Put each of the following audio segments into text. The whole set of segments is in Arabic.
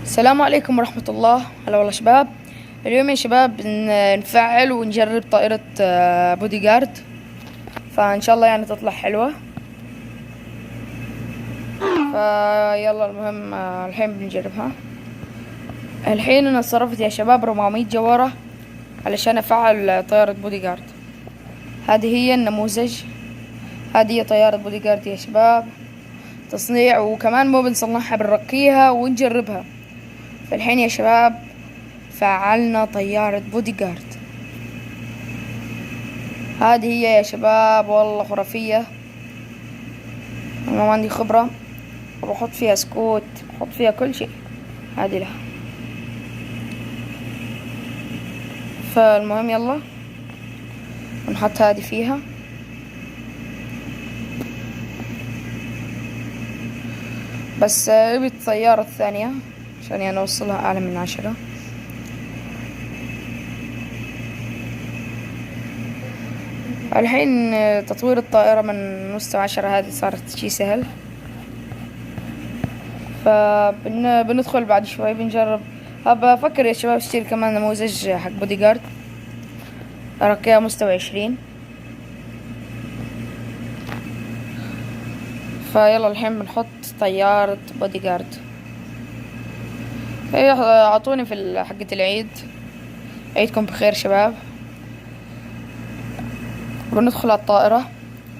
السلام عليكم ورحمة الله. هلا والله شباب. اليوم يا شباب نفعل ونجرب طائرة بودي جارد، فإن شاء الله يعني تطلع حلوة. فيلا المهم الحين بنجربها. الحين أنا صرفت يا شباب 400 جوارة علشان أفعل طائرة بودي جارد. هذه هي النموذج، هذه هي طيارة بودي جارد يا شباب، تصنيع وكمان مو بنصنعها، بنرقيها ونجربها. فالحين يا شباب فعلنا طيارة بودي جارد. هذه هي يا شباب، والله خرافية. أنا ما عندي خبرة، بحط فيها سكوت، بحط فيها كل شيء. هذه لها. فالمهم يلا نحط هذه فيها. بس ابي الطيارة الثانية عشان يعني اوصلها اعلى من 10. الحين تطوير الطائرة من مستوى 10 هذه صارت شي سهل. فبندخل بعد شوي بنجرب. بفكر يا شباب اشتري كمان نموذج حق بودي جارد، اركيها مستوى 20. فيلا الحين بنحط طيارة بودي جارد. هي اعطوني في حقة العيد. عيدكم بخير شباب. بندخل على الطائرة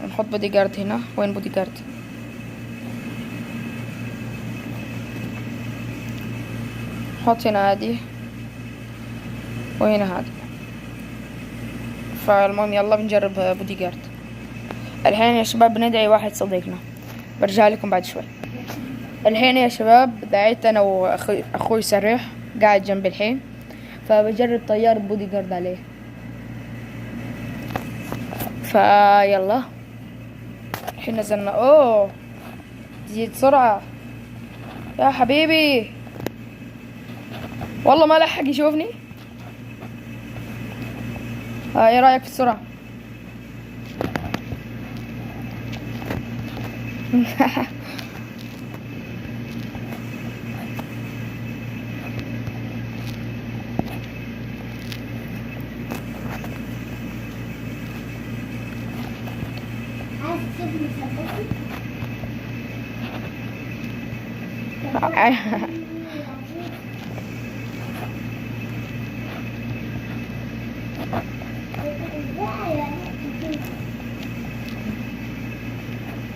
ونحط بودي جارد هنا. وين بودي جارد؟ نحط هنا هذه وهنا هذه. فالمهم يلا بنجرب بودي جارد. الحين يا شباب بندعي واحد صديقنا، برجع لكم بعد شوي. الحين يا شباب دعيت انا واخوي سريح قاعد جنبي الحين، فبجرب طيارة بودي جارد عليه. فيلا الحين نزلنا. اوه تزيد سرعة يا حبيبي، والله ما لحق يشوفني. ايه رأيك في السرعة؟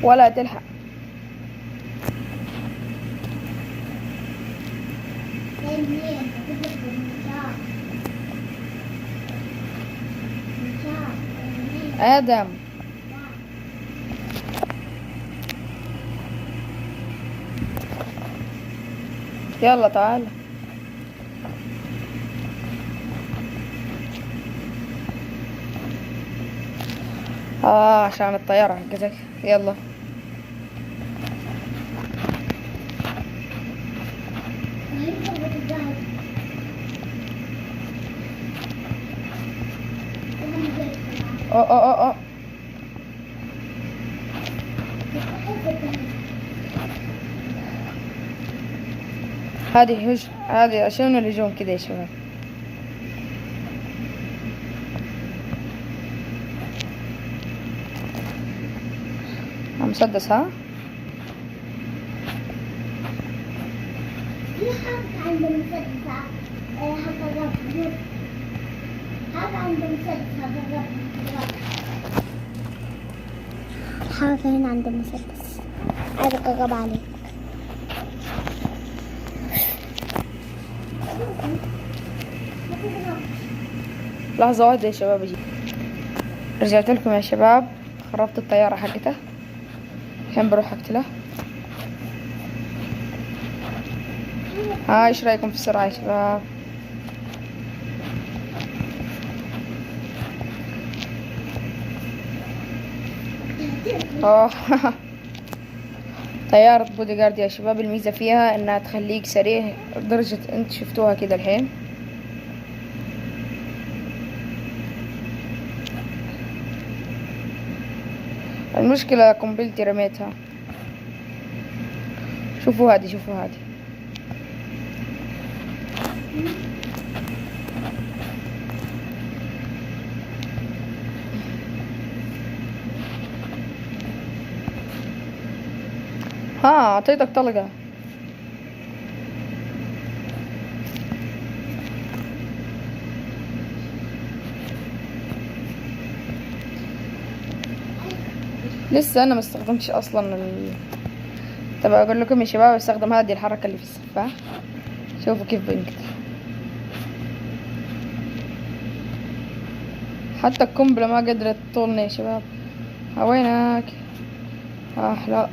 ولا تلحق. آدم يلا تعال. عشان الطيارة حقتك. يلا أوه أوه أوه أوه. هذه شنو الهجوم كذا يا شباب؟ مسدس ها؟ عنده مسدس. هذا عنده مسدس. هذا هنا عنده مسدس. هذا قرب عليك. لحظة واحدة يا شباب اجي. رجعت لكم يا شباب، خربت الطيارة حقته. الحين بروح اقتله. ايش رايكم في السرعة يا شباب؟ اوه. طيارة بودي جارد يا شباب الميزة فيها انها تخليك سريع لدرجة انت شفتوها كده الحين. المشكلة قنبلتي رميتها. شوفوا هذه، شوفوا هذه. ها اعطيتك طلقة. لسه انا ما استخدمتش اصلا طب اقول لكم يا شباب استخدم هذه الحركة اللي في السفاح. شوفوا كيف بنقتل. حتى القنبلة ما قدرت تطولني يا شباب. وينك؟ لا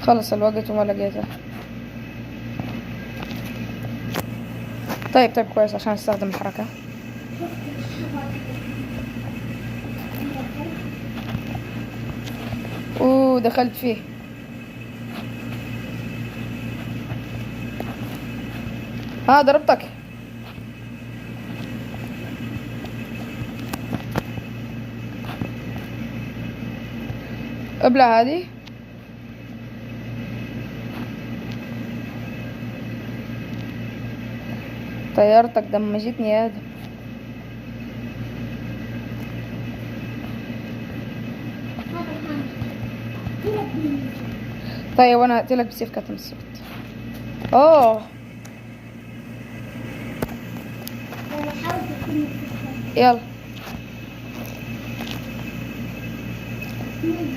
خلص الوقت وما لقيته. طيب كويس عشان استخدم الحركة. دخلت فيه. ضربتك. ابلع هذه. طيارتك دمجتني يا ادم. طيب وانا هقتلك بسيف كتم الصوت. يلا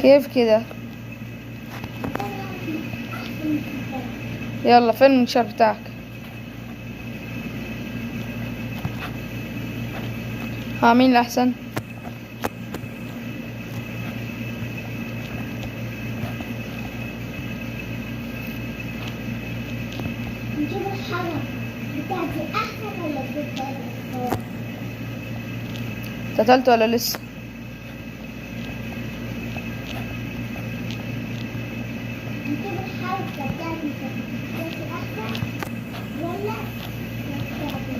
كيف كده؟ يلا فين المنشار بتاعك؟ مين الأحسن؟ نجيب الحرة بتاعتي أحسن ولا بتاعتي؟ قتلت ولا لسه؟ نجيب الحرة بتاعتي أحسن ولا بتاعتي؟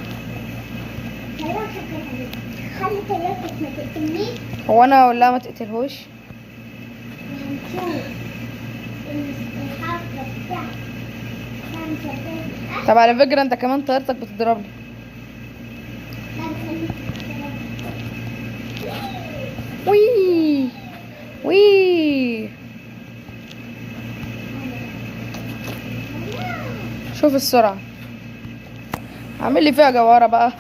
خلي طيارتك ما تقتلنيش. هو أنا ولا ما تقتلهوش؟ وهنشوف الحركة بتاعتي. طب على فكرة انت كمان طيارتك بتضربني. وي شوف السرعة. اعمل لي فيها جوارة بقى.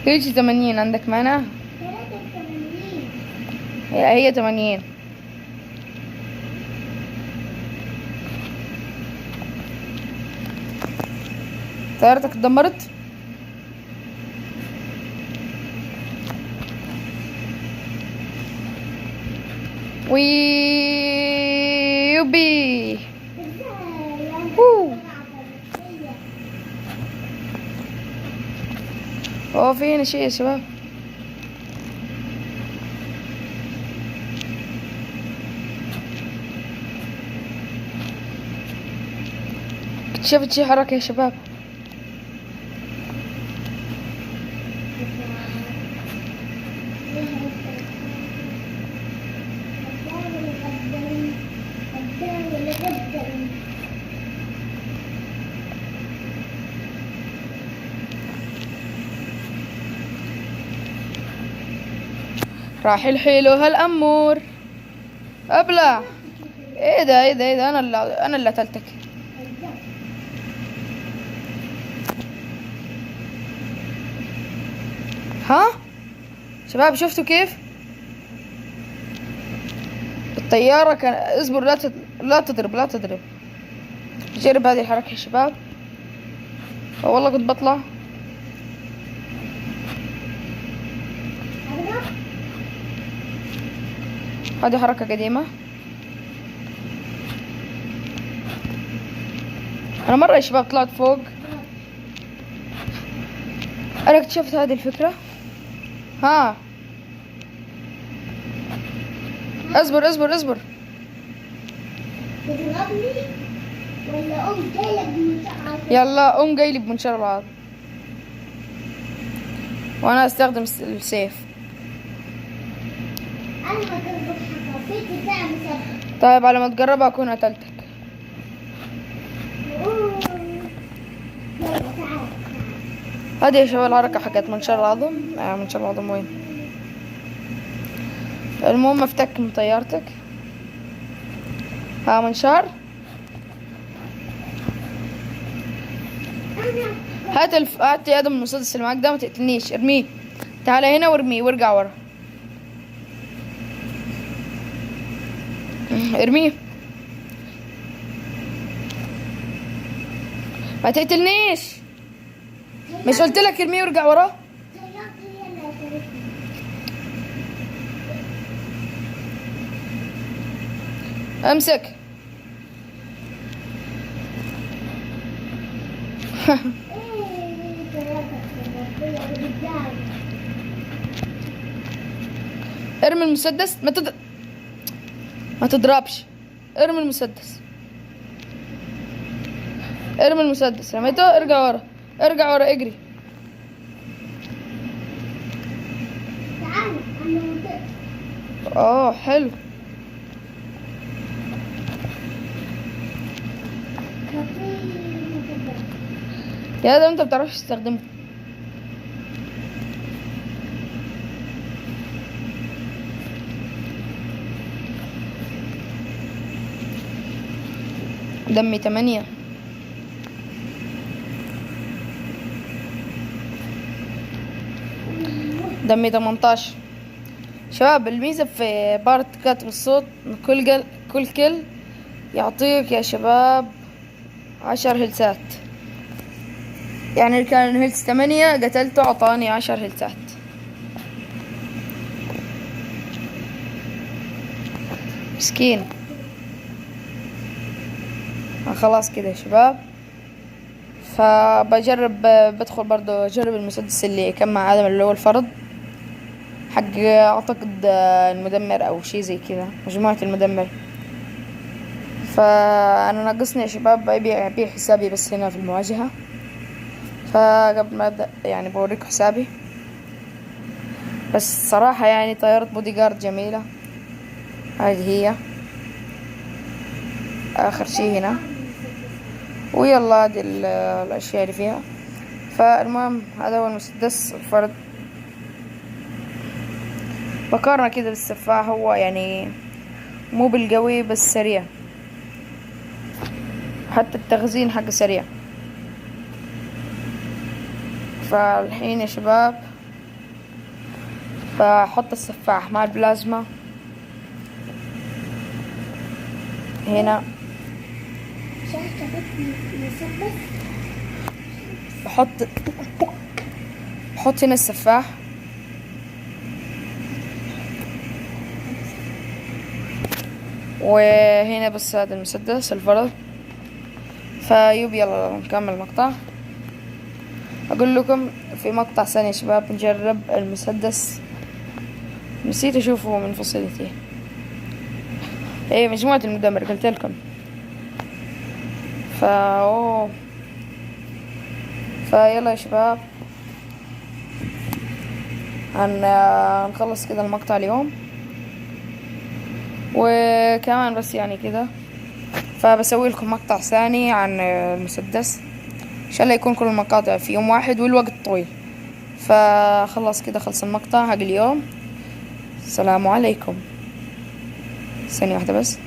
ليش 80 عندك مانع؟ هي 80. طيارتك اتدمرت. يوبي. في هنا شيء يا شباب. اكتشفت شي حركة يا شباب. راح الحلو هالأمور. ابلع. ايه ده انا اللي قتلتك. شباب شفتوا كيف الطيارة كان اصبر. لا تضرب. جرب هذه الحركة يا شباب. والله كنت بطلع. هذه حركة قديمة. انا مرة يا شباب طلعت فوق. انا اكتشفت هذه الفكرة. اصبر. تضربني ولا أقوم جايلك بمنشار؟ يلا قوم جايلي بمنشار العظم وانا استخدم السيف. أنا هجرب حركتي بتاع مسدس. طيب على ما تجربها اكون قتلتك. هذه يا شباب الحركة حقت منشار العظم. منشار العظم وين؟ المهم افتك من طيارتك. ها منشار، هات يا ادم المسدس اللي معاك ده، ما تقتلنيش، ارميه. تعال هنا وارميه وارجع ورا. ارميه، ما تقتلنيش. مش قلت لك ارميه وارجع وراه؟ طيارتي هي اللي قتلتني. امسك. ارمي المسدس، ما تضربش. ارمي المسدس، ارمي المسدس. رميته، ارجع ورا، ارجع ورا، اجري. تعال انا وقفت. حلو. يا ده انت بتعرفش تستخدمه. دمي 8. دمي 18. شباب الميزة في بارت كتب الصوت، كل كل يعطيك يا شباب 10 هلسات. يعني كان هلس 8 قتلته عطاني 10 هلسات. مسكين. خلاص كده يا شباب. فبجرب، بدخل برضو اجرب المسدس اللي كان مع ادم اللي هو الفرد حق اعتقد المدمر او شي زي كذا، مجموعة المدمر. فانا ناقصني يا شباب ابيع حسابي بس هنا في المواجهة. فقبل ما ابدا يعني بوريكم حسابي. بس صراحة يعني طيارة بودي جارد جميلة. هذه هي اخر شي هنا، ويلا هذه الاشياء اللي فيها. فالمهم هذا هو المسدس الفرد. بقارنه كده بالسفاح، هو يعني مو بالقوي بس سريع، حتى التخزين حقه سريع. فالحين يا شباب بحط السفاح مع البلازما هنا. بحط هنا السفاح، وهنا بس هذا المسدس الفرد. فيوب يلا نكمل المقطع. اقول لكم في مقطع ثاني يا شباب نجرب المسدس. نسيت اشوفه من فصيلتي. ايه مجموعة المدمر قلت لكم. فيلا يا شباب هنخلص كده المقطع اليوم. وكمان بس يعني كده فبسوي لكم مقطع ثاني عن المسدس ان شاء الله، يكون كل المقاطع في يوم واحد والوقت طويل. فخلص كده، خلص المقطع حق اليوم. السلام عليكم. ثانية واحدة بس.